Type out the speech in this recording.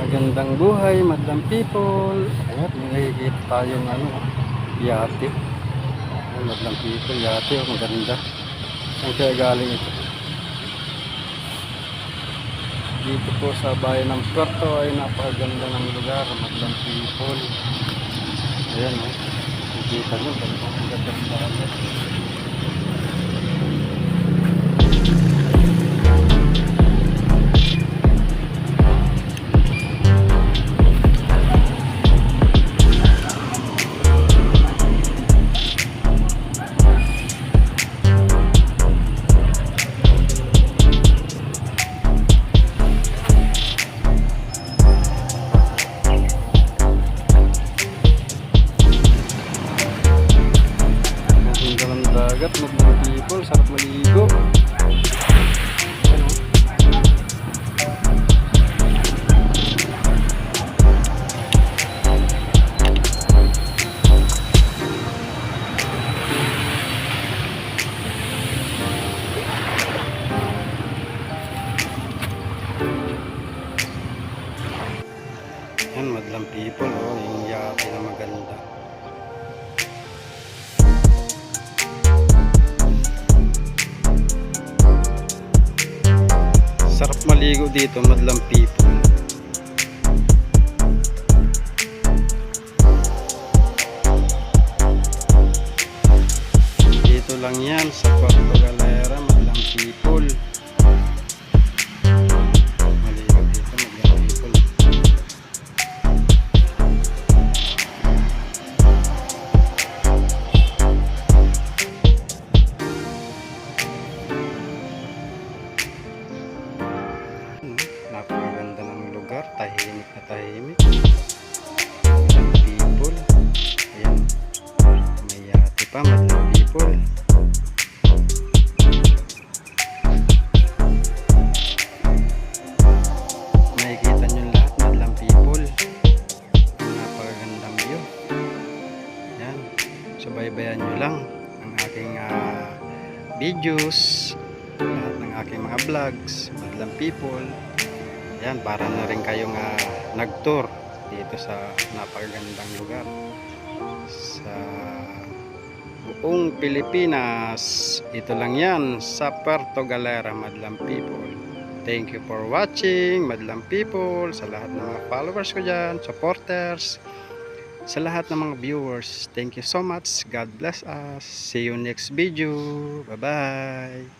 Magandang buhay, madlang people. Ayan, may nakikita tayong yate. Ayan, madlang people, yate. Oh, maganda. Saan kaya galing ito? Dito po sa bayan ng Puerto ay napakaganda ng lugar, madlang people. Ayan, oh. Nakikita nyo, ang ganda ng dagat. Dagat, magmang people, sarap maligo. Yan, madlang people, oh, yung yate na maganda. Sarap maligo dito, madlang people. Dito lang yan sa Puerto Galera, madlang people. Maligo dito, madlang people. Napakaganda ng lugar, tahimik na tahimik. Madlang people. Ayan, may yate pa, madlang people. Makikita nyo lahat, madlang people. Napakagandang view. Ayan, subaybayan nyo lang ang aking videos, lahat ng aking mga vlogs, madlang people. Yan, para na rin kayong nag-tour dito sa napakagandang lugar sa buong Pilipinas. Ito lang yan sa Puerto Galera, madlang people. Thank you for watching, madlang people, sa lahat ng mga followers ko dyan, supporters, sa lahat ng mga viewers. Thank you so much. God bless us. See you next video. Bye bye.